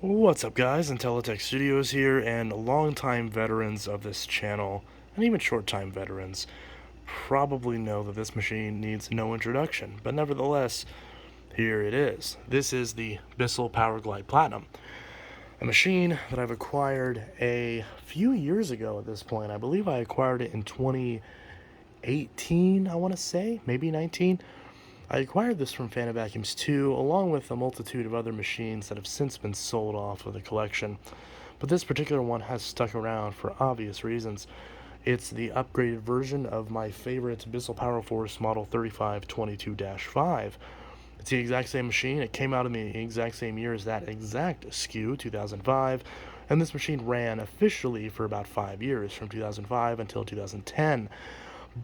What's up, guys? Intellitech Studios here, and longtime veterans of this channel, and even short-time veterans, probably know that this machine needs no introduction, but nevertheless, here it is. This is the Bissell PowerGlide Platinum, a machine that I've acquired a few years ago at this point. I believe I acquired it in 2018, I want to say, maybe 19. I acquired this from Fan Vacuums 2, along with a multitude of other machines that have since been sold off of the collection. But this particular one has stuck around for obvious reasons. It's the upgraded version of my favorite Bissell Power Force Model 3522-5. It's the exact same machine. It came out in the exact same year as that exact SKU, 2005, and this machine ran officially for about 5 years, from 2005 until 2010.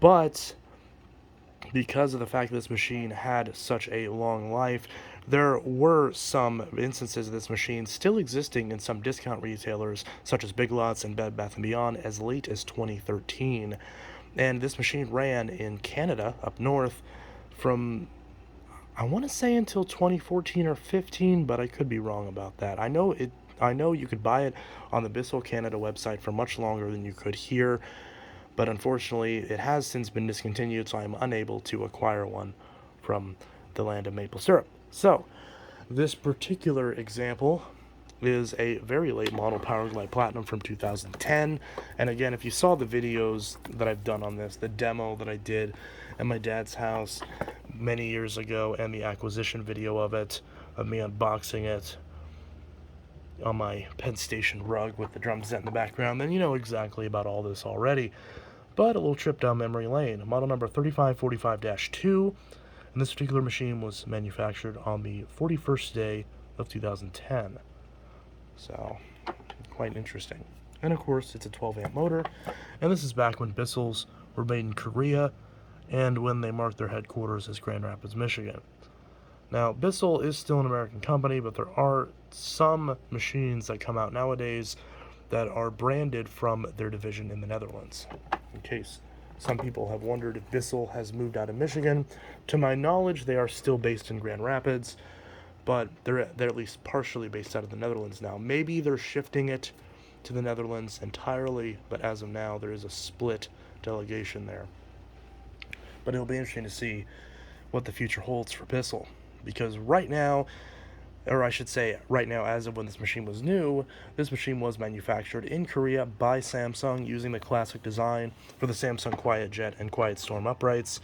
But because of the fact that this machine had such a long life, there were some instances of this machine still existing in some discount retailers, such as Big Lots and Bed Bath & Beyond, as late as 2013. And this machine ran in Canada, up north, from, I want to say, until 2014 or 15, but I could be wrong about that. I know you could buy it on the Bissell Canada website for much longer than you could here, but unfortunately it has since been discontinued, so I'm unable to acquire one from the land of maple syrup. So, this particular example is a very late model PowerGlide Platinum from 2010. And again, if you saw the videos that I've done on this, the demo that I did at my dad's house many years ago, and the acquisition video of it, of me unboxing it on my Penn Station rug with the drum set in the background, then you know exactly about all this already. But a little trip down memory lane. Model number 3545-2, and this particular machine was manufactured on the 41st day of 2010. So, quite interesting. And of course, it's a 12 amp motor, and this is back when Bissells were made in Korea, and when they marked their headquarters as Grand Rapids, Michigan. Now, Bissell is still an American company, but there are some machines that come out nowadays that are branded from their division in the Netherlands. In case some people have wondered if Bissell has moved out of Michigan, to my knowledge, they are still based in Grand Rapids, but they're at least partially based out of the Netherlands now. Maybe they're shifting it to the Netherlands entirely, but as of now, there is a split delegation there. But it'll be interesting to see what the future holds for Bissell, because right now, or I should say right now, as of when this machine was new, this machine was manufactured in Korea by Samsung using the classic design for the Samsung QuietJet and QuietStorm uprights,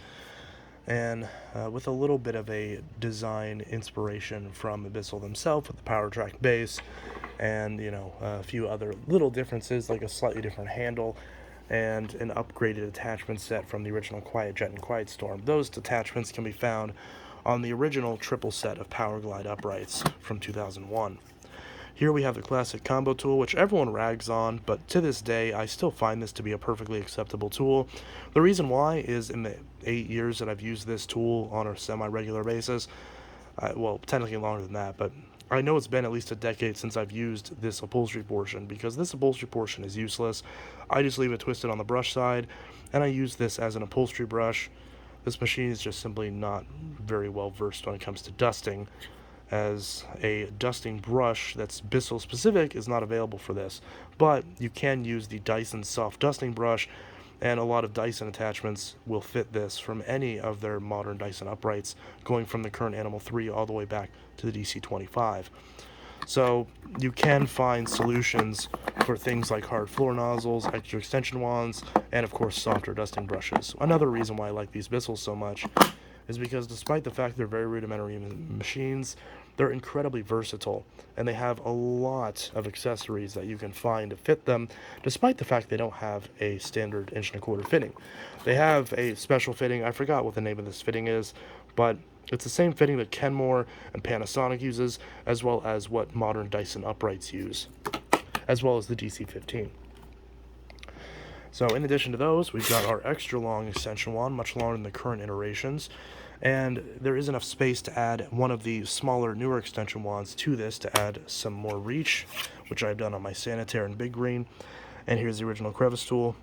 and with a little bit of a design inspiration from Bissell themselves with the PowerTrack base, and a few other little differences like a slightly different handle and an upgraded attachment set from the original QuietJet and QuietStorm. Those attachments can be found on the original triple set of PowerGlide uprights from 2001. Here we have the classic combo tool, which everyone rags on, but to this day, I still find this to be a perfectly acceptable tool. The reason why is in the 8 years that I've used this tool on a semi-regular basis, well, technically longer than that, but I know it's been at least a decade since I've used this upholstery portion, because this upholstery portion is useless. I just leave it twisted on the brush side, and I use this as an upholstery brush. This machine is just simply not very well versed when it comes to dusting, as a dusting brush that's Bissell specific is not available for this. But you can use the Dyson soft dusting brush, and a lot of Dyson attachments will fit this from any of their modern Dyson uprights, going from the current Animal 3 all the way back to the DC-25. So you can find solutions for things like hard floor nozzles, extra extension wands, and of course softer dusting brushes. Another reason why I like these Bissells so much is because despite the fact they're very rudimentary machines, they're incredibly versatile, and they have a lot of accessories that you can find to fit them, despite the fact they don't have a standard 1.25" fitting. They have a special fitting. I forgot what the name of this fitting is, but it's the same fitting that Kenmore and Panasonic uses, as well as what modern Dyson uprights use, as well as the DC-15. So in addition to those, we've got our extra long extension wand, much longer than the current iterations, and there is enough space to add one of the smaller, newer extension wands to this to add some more reach, which I've done on my Sanitaire and Big Green. And here's the original crevice tool.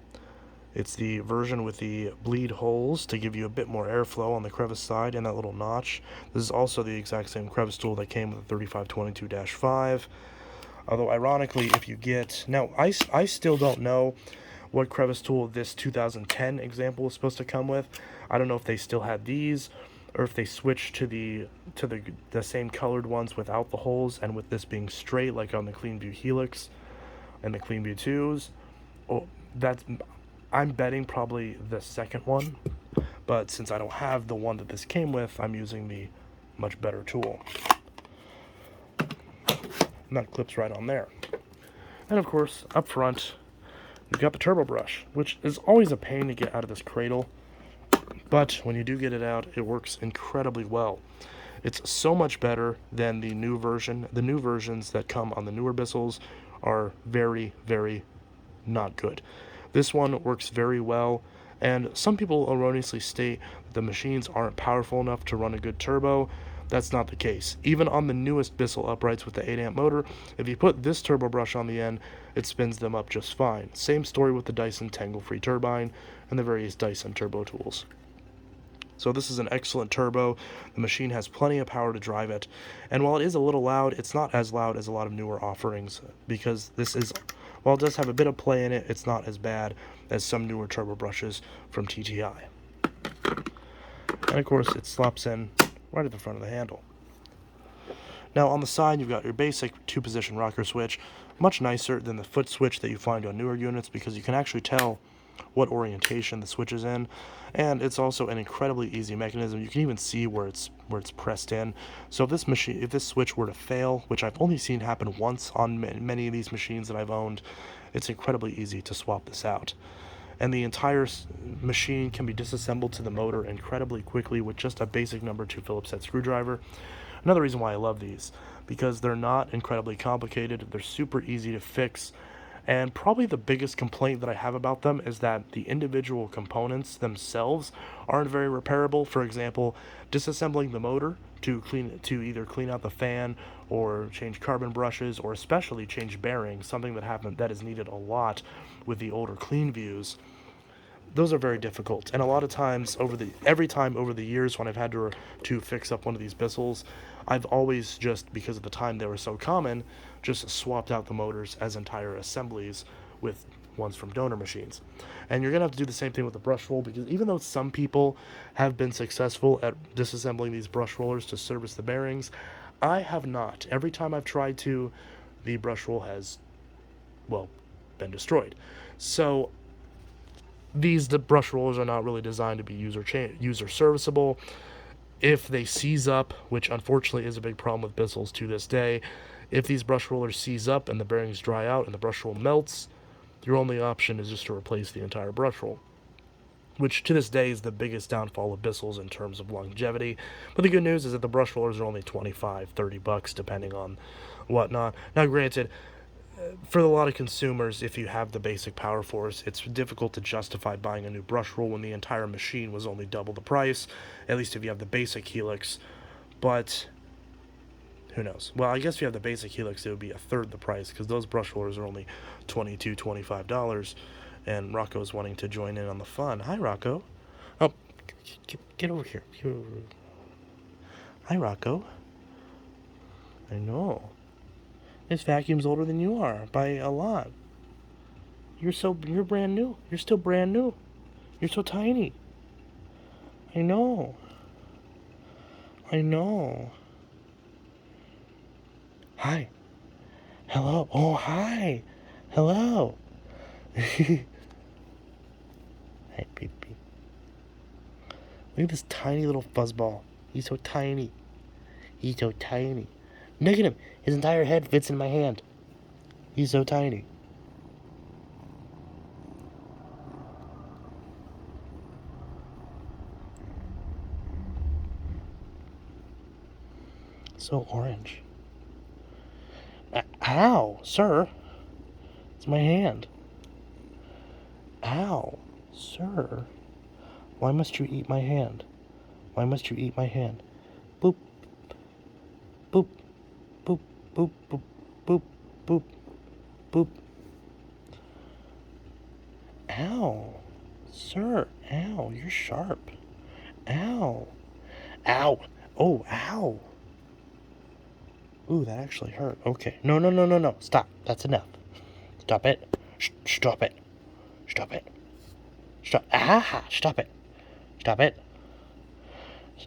It's the version with the bleed holes to give you a bit more airflow on the crevice side and that little notch. This is also the exact same crevice tool that came with the 3522-5. Although, ironically, if you get... Now, I still don't know what crevice tool this 2010 example is supposed to come with. I don't know if they still had these, or if they switched to the same colored ones without the holes, and with this being straight, like on the CleanView Helix and the CleanView 2s. Oh, I'm betting probably the second one, but since I don't have the one that this came with, I'm using the much better tool. And that clips right on there. And of course, up front, you've got the turbo brush, which is always a pain to get out of this cradle, but when you do get it out, it works incredibly well. It's so much better than the new version. The new versions that come on the newer Bissells are very, very not good. This one works very well, and some people erroneously state that the machines aren't powerful enough to run a good turbo. That's not the case. Even on the newest Bissell uprights with the 8 amp motor, if you put this turbo brush on the end, it spins them up just fine. Same story with the Dyson tangle-free turbine and the various Dyson turbo tools. So this is an excellent turbo. The machine has plenty of power to drive it, and while it is a little loud, it's not as loud as a lot of newer offerings, because this is, while it does have a bit of play in it, it's not as bad as some newer turbo brushes from TTI. And of course, it slops in right at the front of the handle. Now on the side, you've got your basic 2-position rocker switch, much nicer than the foot switch that you find on newer units, because you can actually tell what orientation the switch is in, and it's also an incredibly easy mechanism. You can even see where it's pressed in. So if this switch were to fail, which I've only seen happen once on many of these machines that I've owned, it's incredibly easy to swap this out. And the entire machine can be disassembled to the motor incredibly quickly with just a basic number 2 Phillips head screwdriver. Another reason why I love these, because they're not incredibly complicated, they're super easy to fix, and probably the biggest complaint that I have about them is that the individual components themselves aren't very repairable. For example, disassembling the motor to either clean out the fan or change carbon brushes, or especially change bearings, something that is needed a lot with the older CleanViews. Those are very difficult, and a lot of times every time over the years when I've had to fix up one of these Bissells, I've always, just because of the time they were so common, just swapped out the motors as entire assemblies with ones from donor machines. And you're gonna have to do the same thing with the brush roll, because even though some people have been successful at disassembling these brush rollers to service the bearings, I have not. Every time I've tried to, the brush roll has, well, been destroyed. So the brush rollers are not really designed to be user serviceable. If they seize up, which unfortunately is a big problem with Bissells to this day, if these brush rollers seize up and the bearings dry out and the brush roll melts, your only option is just to replace the entire brush roll, which to this day is the biggest downfall of Bissells in terms of longevity. But the good news is that the brush rollers are only $25-$30 depending on whatnot. Now granted, for a lot of consumers, if you have the basic Power Force, it's difficult to justify buying a new brush roll when the entire machine was only double the price, at least if you have the basic Helix. But who knows? Well, I guess if you have the basic Helix, it would be a third the price, because those brush rollers are only $22-$25, and Rocco's wanting to join in on the fun. Hi, Rocco. Oh, get over here. Hi, Rocco. I know. This vacuum's older than you are by a lot. You're brand new. You're still brand new. You're so tiny. I know. Hi. Hello. Oh, hi. Hello. Hi, baby. Look at this tiny little fuzzball. He's so tiny. Look at him. His entire head fits in my hand. He's so tiny. So orange. Ow, sir. It's my hand. Ow, sir. Why must you eat my hand? Boop. Boop. Boop, boop, boop, boop, boop, boop. Ow. Sir, ow, you're sharp. Ow. Oh, ow. Ooh, that actually hurt. Okay. No, no, no, no, no. Stop. That's enough. Stop it. Stop it. Stop it. Stop. Ah! Stop it. Stop it.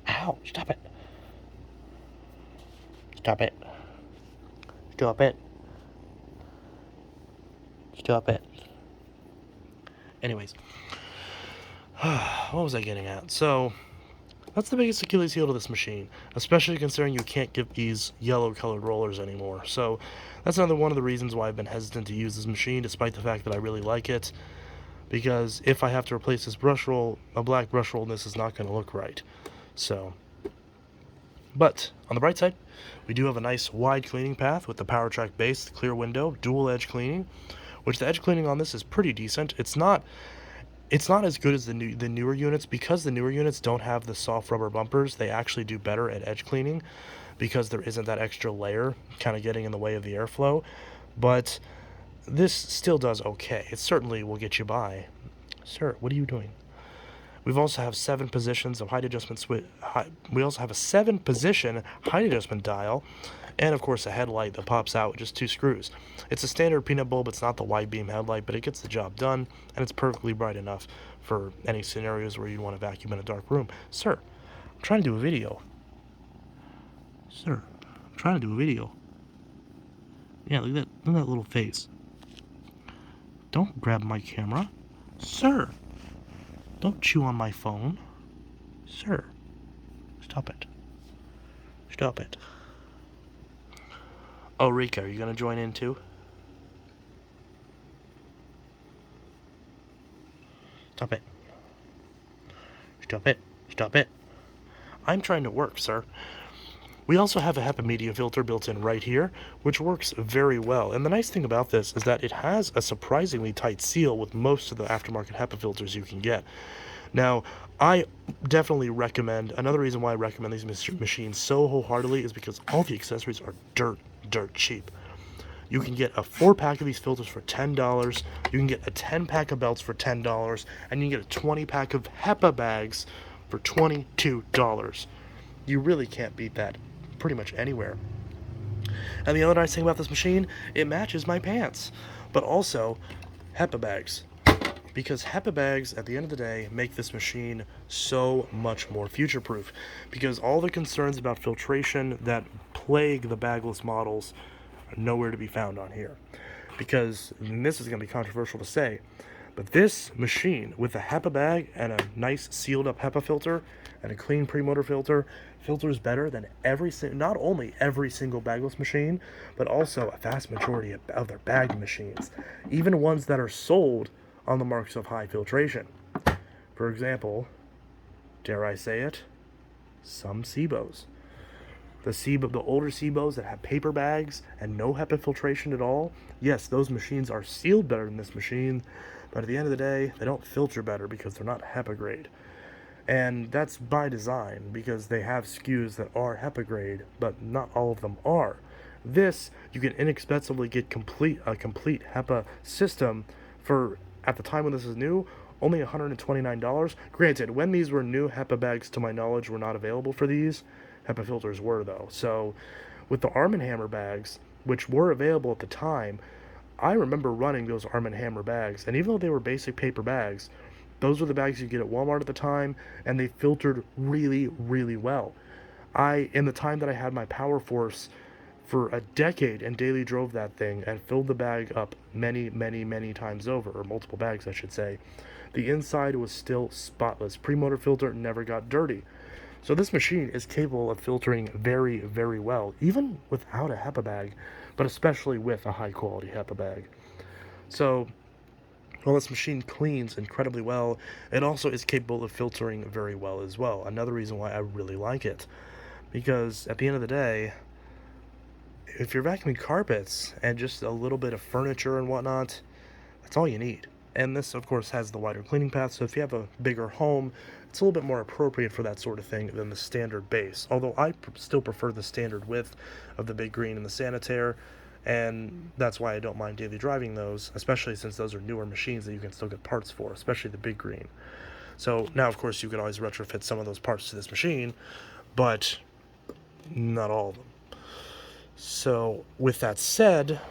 Ow! Stop it. Stop it. Stop it. Stop it. Anyways, what was I getting at? So, that's the biggest Achilles heel to this machine, especially considering you can't get these yellow colored rollers anymore. So, that's another one of the reasons why I've been hesitant to use this machine, despite the fact that I really like it. Because if I have to replace this brush roll, a black brush roll, this is not going to look right. So, but on the bright side, we do have a nice wide cleaning path with the PowerTrack base, the clear window, dual edge cleaning, which the edge cleaning on this is pretty decent. It's not as good as the newer units, because the newer units don't have the soft rubber bumpers. They actually do better at edge cleaning because there isn't that extra layer kind of getting in the way of the airflow. But this still does okay. It certainly will get you by. Sir, what are you doing? We also have 7 positions of height adjustment switch. We also have a 7-position height adjustment dial, and of course a headlight that pops out with just 2 screws. It's a standard peanut bulb. It's not the wide beam headlight, but it gets the job done, and it's perfectly bright enough for any scenarios where you want to vacuum in a dark room. Sir, I'm trying to do a video. Sir, I'm trying to do a video. Yeah, look at that little face. Don't grab my camera. Sir, don't chew on my phone. Sir, stop it. Stop it. Oh, Rika, are you going to join in too? Stop it. Stop it. Stop it. I'm trying to work, sir. We also have a HEPA media filter built in right here, which works very well. And the nice thing about this is that it has a surprisingly tight seal with most of the aftermarket HEPA filters you can get. Now, I definitely recommend, another reason why I recommend these machines so wholeheartedly is because all the accessories are dirt cheap. You can get a 4-pack of these filters for $10, you can get a 10-pack of belts for $10, and you can get a 20-pack of HEPA bags for $22. You really can't beat that pretty much anywhere. And the other nice thing about this machine, it matches my pants. But also, HEPA bags. Because HEPA bags, at the end of the day, make this machine so much more future-proof. Because all the concerns about filtration that plague the bagless models are nowhere to be found on here. Because, and this is going to be controversial to say, but this machine, with a HEPA bag and a nice sealed-up HEPA filter and a clean pre-motor filter, filters better than not only every single bagless machine, but also a vast majority of their bagged machines. Even ones that are sold on the marks of high filtration. For example, dare I say it, some SIBOs. The older SIBOs that have paper bags and no HEPA filtration at all, yes, those machines are sealed better than this machine, but at the end of the day, they don't filter better because they're not HEPA grade. And that's by design, because they have SKUs that are HEPA grade, but not all of them are. This, you can inexpensively get a complete HEPA system for, at the time when this is new, only $129. Granted, when these were new, HEPA bags, to my knowledge, were not available for these. HEPA filters were, though. So, with the Arm & Hammer bags, which were available at the time, I remember running those Arm & Hammer bags, and even though they were basic paper bags, those were the bags you get at Walmart at the time, and they filtered really, really well. In the time that I had my Power Force, for a decade, and daily drove that thing and filled the bag up many, many, many times over, or multiple bags, I should say, the inside was still spotless. Pre-motor filter never got dirty. So this machine is capable of filtering very, very well, even without a HEPA bag, but especially with a high-quality HEPA bag. So, while this machine cleans incredibly well, it also is capable of filtering very well as well. Another reason why I really like it. Because at the end of the day, if you're vacuuming carpets and just a little bit of furniture and whatnot, that's all you need. And this, of course, has the wider cleaning path, so if you have a bigger home, it's a little bit more appropriate for that sort of thing than the standard base. Although I still prefer the standard width of the Big Green and the Sanitaire, and that's why I don't mind daily driving those, especially since those are newer machines that you can still get parts for, especially the Big Green. So now, of course, you can always retrofit some of those parts to this machine, but not all of them. So, with that said,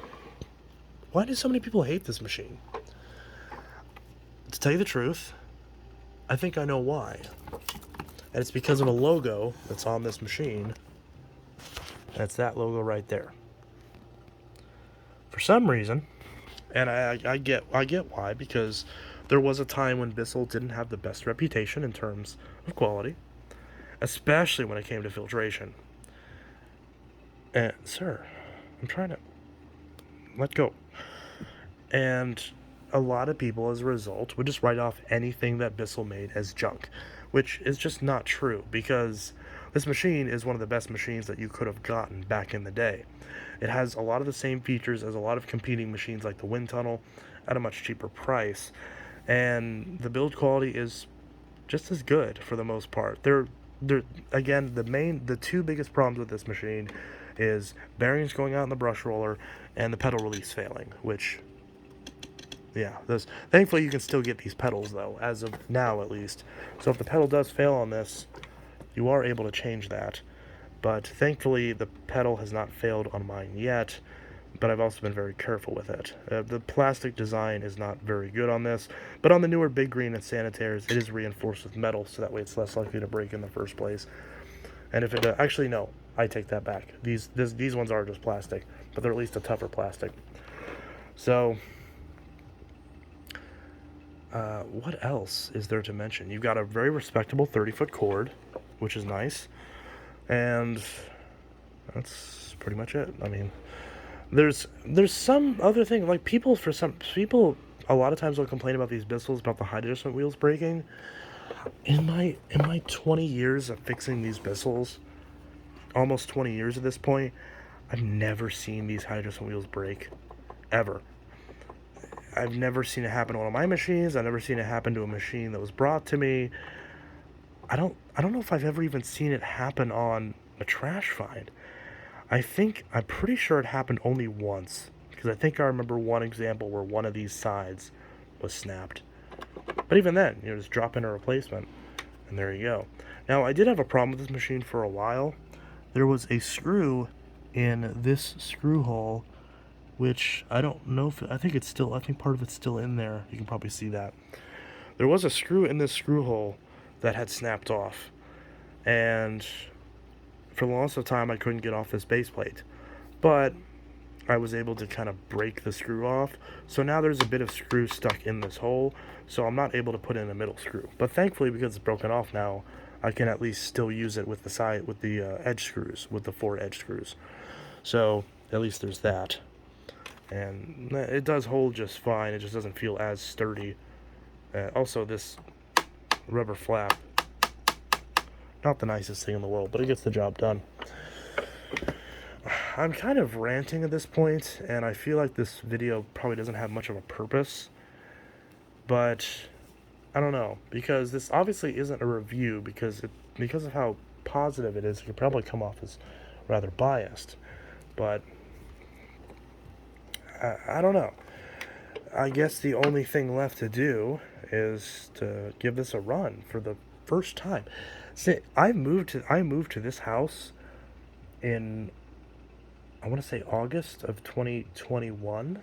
why do so many people hate this machine? To tell you the truth, I think I know why. And it's because of a logo that's on this machine. And it's that logo right there. For some reason, and I get why, because there was a time when Bissell didn't have the best reputation in terms of quality, especially when it came to filtration. And sir, I'm trying to let go. And a lot of people, as a result, would just write off anything that Bissell made as junk, which is just not true, because this machine is one of the best machines that you could have gotten back in the day. It has a lot of the same features as a lot of competing machines like the wind tunnel at a much cheaper price, and the build quality is just as good for the most part. Again, the two biggest problems with this machine is bearings going out in the brush roller and the pedal release failing, which, yeah, thankfully you can still get these pedals though, as of now at least. So if the pedal does fail on this, you are able to change that. But thankfully the pedal has not failed on mine yet, but I've also been very careful with it. The plastic design is not very good on this, but on the newer Big Green and Sanitaires, it is reinforced with metal, so that way it's less likely to break in the first place. And if it actually, no, I take that back. These ones are just plastic, but they're at least a tougher plastic. So, what else is there to mention? You've got a very respectable 30-foot cord, which is nice, and that's pretty much it. I mean, there's some other thing, like people a lot of times will complain about these Bissells, about the high adjustment wheels breaking. In my 20 years of fixing these Bissells, almost 20 years at this point, I've never seen these high adjustment wheels break, ever. I've never seen it happen on one of my machines. I've never seen it happen to a machine that was brought to me. I don't know if I've ever even seen it happen on a trash find. I'm pretty sure it happened only once, because I think I remember one example where one of these sides was snapped. But even then, just drop in a replacement, and there you go. Now, I did have a problem with this machine for a while. There was a screw in this screw hole, which I don't know if, I think part of it's still in there. You can probably see that. There was a screw in this screw hole that had snapped off, and for the longest of time I couldn't get off this base plate, but I was able to kind of break the screw off, so now there's a bit of screw stuck in this hole, so I'm not able to put in a middle screw. But thankfully, because it's broken off now, I can at least still use it with the edge screws, with the 4 edge screws. So at least there's that, and it does hold just fine. It just doesn't feel as sturdy. Also, this rubber flap, not the nicest thing in the world, but it gets the job done. I'm kind of ranting at this point, and I feel like this video probably doesn't have much of a purpose, but I don't know, because this obviously isn't a review, because of how positive it is, it could probably come off as rather biased, but I don't know. I guess the only thing left to do is to give this a run for the first time. See, I moved to this house in, I want to say, August of 2021.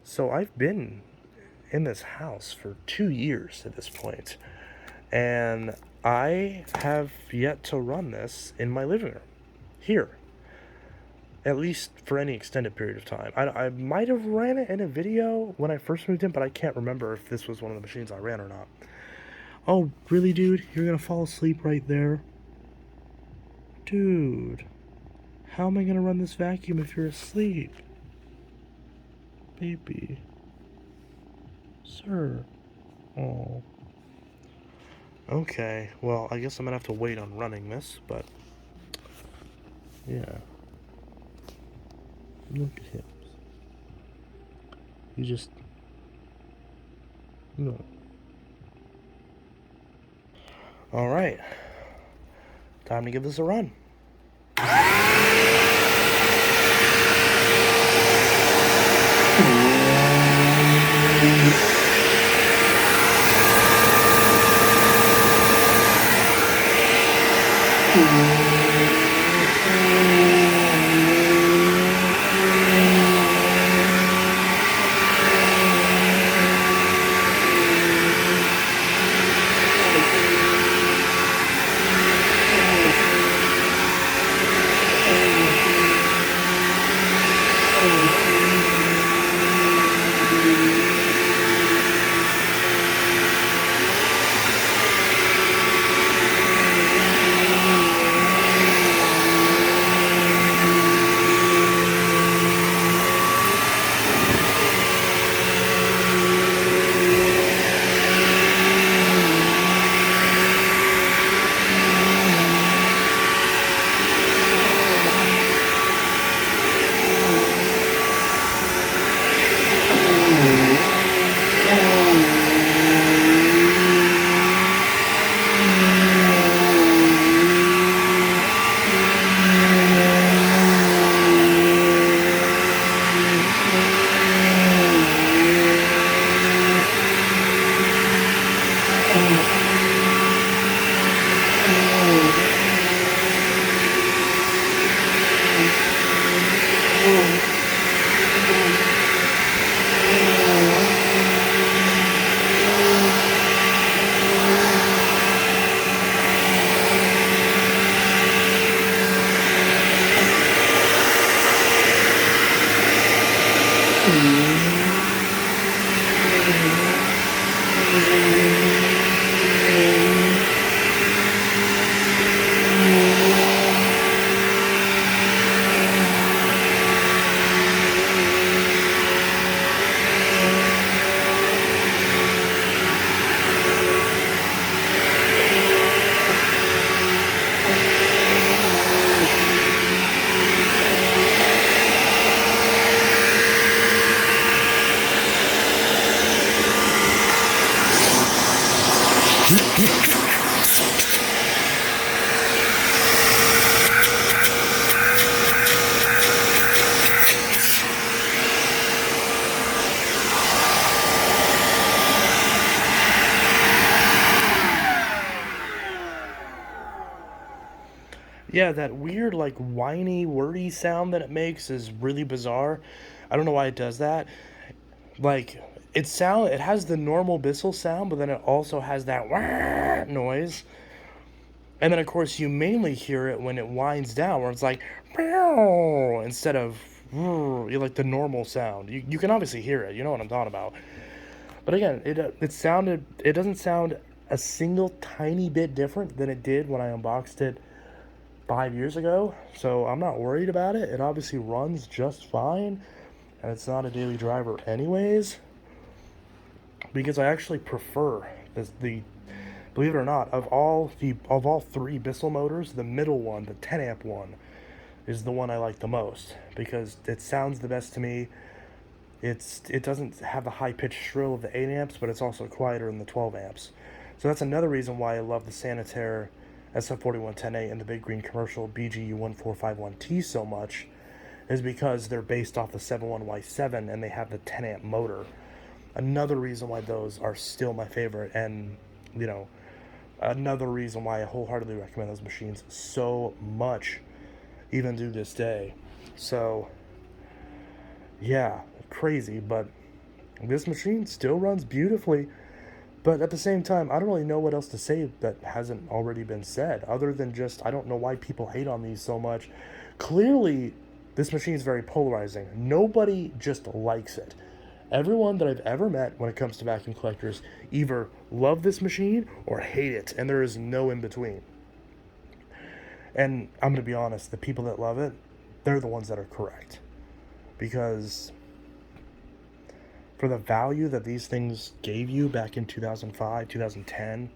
So I've been in this house for 2 years at this point, and I have yet to run this in my living room here, at least for any extended period of time. I might have ran it in a video when I first moved in, but I can't remember if this was one of the machines I ran or not. Oh, really, dude? You're gonna fall asleep right there? Dude, how am I gonna run this vacuum if you're asleep? Baby. Sir. Oh. Okay, well, I guess I'm gonna have to wait on running this, but yeah. Look at him. You just... No. Alright. Time to give this a run. Yeah, that weird, like, whiny, wordy sound that it makes is really bizarre. I don't know why it does that. Like, it has the normal Bissell sound, but then it also has that wah noise. And then, of course, you mainly hear it when it winds down, where it's like, "Meow," instead of like the normal sound. You can obviously hear it. You know what I'm talking about. But again, it doesn't sound a single tiny bit different than it did when I unboxed it 5 years ago. So I'm not worried about it. It obviously runs just fine, and it's not a daily driver anyways. Because I actually prefer the believe it or not, of all three Bissell motors, the middle one, the 10 amp one, is the one I like the most because it sounds the best to me. It doesn't have the high pitched shrill of the 8 amps, but it's also quieter in the 12 amps. So that's another reason why I love the Sanitaire SF4110A and the Big Green Commercial BGU1451T so much, is because they're based off the 71Y7 and they have the 10 amp motor. Another reason why those are still my favorite, and another reason why I wholeheartedly recommend those machines so much, even to this day. So, yeah, crazy, but this machine still runs beautifully. But at the same time, I don't really know what else to say that hasn't already been said, other than just, I don't know why people hate on these so much. Clearly, this machine is very polarizing. Nobody just likes it. Everyone that I've ever met when it comes to vacuum collectors either love this machine or hate it, and there is no in between. And I'm going to be honest, the people that love it, they're the ones that are correct. Because for the value that these things gave you back in 2005, 2010,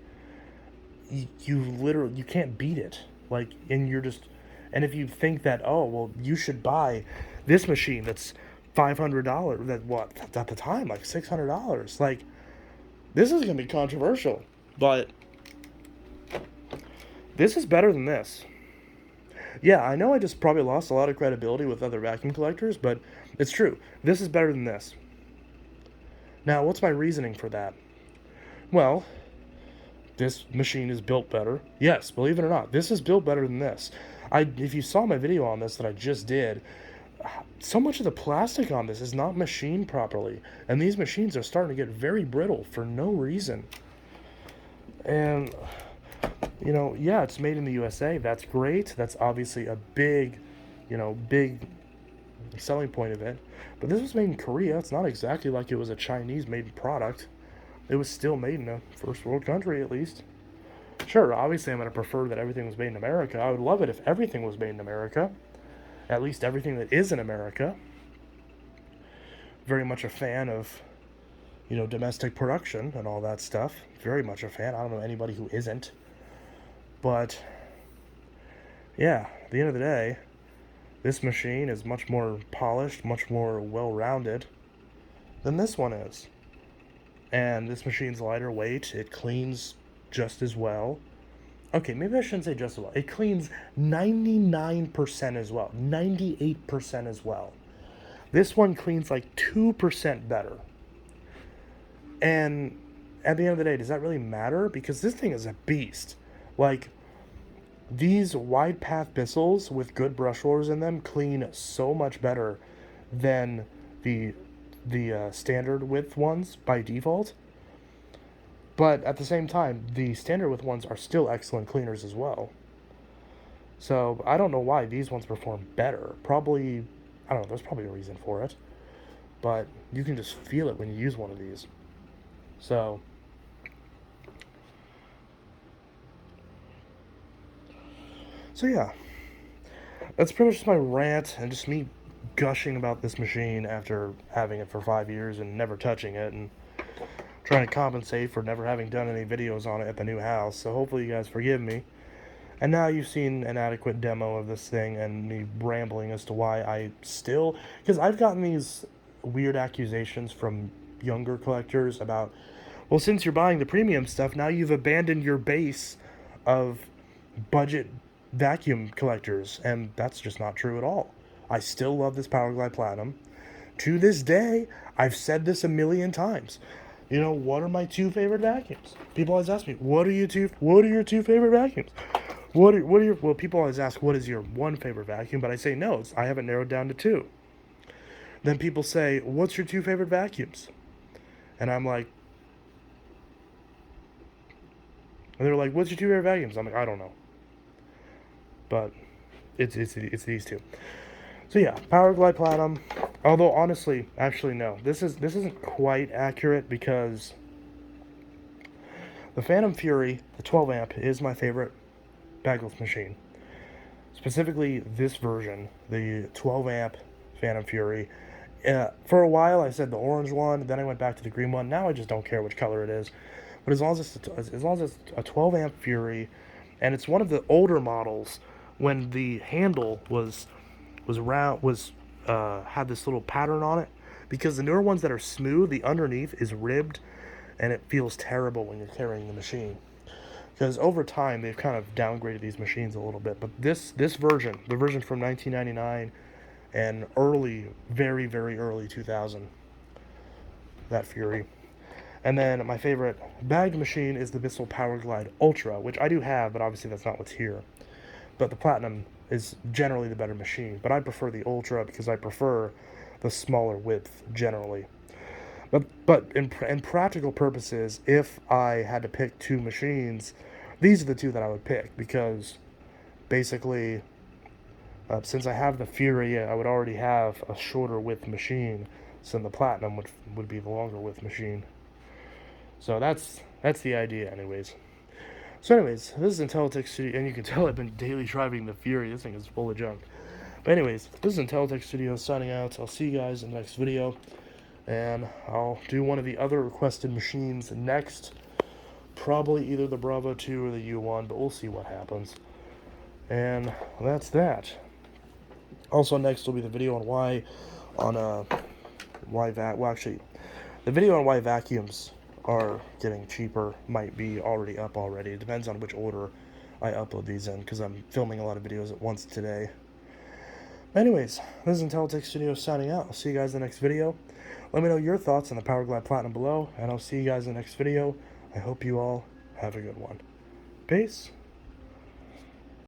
you can't beat it. Like, and if you think that, oh, well, you should buy this machine that's $500, that what at the time, like $600, like, this is gonna be controversial, but this is better than this. Yeah, I know I just probably lost a lot of credibility with other vacuum collectors, but it's true. This is better than this. Now, what's my reasoning for that? Well, this machine is built better. Yes, believe it or not, this is built better than this. If you saw my video on this that I just did, so much of the plastic on this is not machined properly, and these machines are starting to get very brittle for no reason. And yeah, it's made in the USA. That's great. That's obviously a big selling point of it. But this was made in Korea. It's not exactly like it was a Chinese made product. It was still made in a first world country, at least. Sure, obviously I'm going to prefer that everything was made in America. I would love it if everything was made in America. At least everything that is in America. Very much a fan of, domestic production and all that stuff. Very much a fan. I don't know anybody who isn't. But, yeah, at the end of the day, this machine is much more polished, much more well-rounded than this one is. And this machine's lighter weight. It cleans just as well. Okay, maybe I shouldn't say just as well. It cleans 99% as well. 98% as well. This one cleans like 2% better. And at the end of the day, does that really matter? Because this thing is a beast. Like, these wide path Bissells with good brush rollers in them clean so much better than the standard width ones by default. But at the same time, the standard width ones are still excellent cleaners as well. So I don't know why these ones perform better. Probably, I don't know, there's probably a reason for it. but you can just feel it when you use one of these. So yeah, that's pretty much just my rant and just me gushing about this machine after having it for 5 years and never touching it, and trying to compensate for never having done any videos on it at the new house. So hopefully you guys forgive me. And now you've seen an adequate demo of this thing and me rambling as to why I still... Because I've gotten these weird accusations from younger collectors about, well, since you're buying the premium stuff, now you've abandoned your base of budget vacuum collectors. And that's just not true at all. I still love this PowerGlide Platinum. To this day, I've said this a million times. You know, what are my two favorite vacuums? People always ask me, what are your two favorite vacuums? Well, people always ask, what is your one favorite vacuum? But I say, no, I have it narrowed down to two. Then people say, what's your two favorite vacuums? And I'm like, and they're like, what's your two favorite vacuums? I'm like, I don't know. But it's these two. So yeah, PowerGlide Platinum. Although honestly, actually no, this isn't quite accurate, because the Phantom Fury, the 12 amp, is my favorite bagless machine. Specifically this version, the 12 amp Phantom Fury. For a while I said the orange one, then I went back to the green one. Now I just don't care which color it is. But as long as it's a 12 amp Fury, and it's one of the older models when the handle was round, had this little pattern on it, because the newer ones that are smooth, the underneath is ribbed, and it feels terrible when you're carrying the machine. Because over time they've kind of downgraded these machines a little bit. But this version, the version from 1999 and very very early 2000, that Fury. And then my favorite bagged machine is the Bissell PowerGlide Ultra, which I do have, but obviously that's not what's here. But the Platinum is generally the better machine. But I prefer the Ultra because I prefer the smaller width generally. But in practical purposes, if I had to pick two machines, these are the two that I would pick, because basically, since I have the Fury, I would already have a shorter width machine, so the Platinum would be the longer width machine. So that's the idea anyways. So anyways, this is Intellitech Studio, and you can tell I've been daily driving the Fury. This thing is full of junk. But anyways, this is Intellitech Studio signing out. I'll see you guys in the next video, and I'll do one of the other requested machines next. Probably either the Bravo 2 or the U1, but we'll see what happens. And that's that. Also next will be the video on the video on why vacuums are getting cheaper might be already up already. It depends on which order I upload these in, because I'm filming a lot of videos at once today. Anyways, this is Intellitech Studio signing out. I'll see you guys in the next video. Let me know your thoughts on the PowerGlide Platinum below, and I'll see you guys in the next video. I hope you all have a good one. Peace.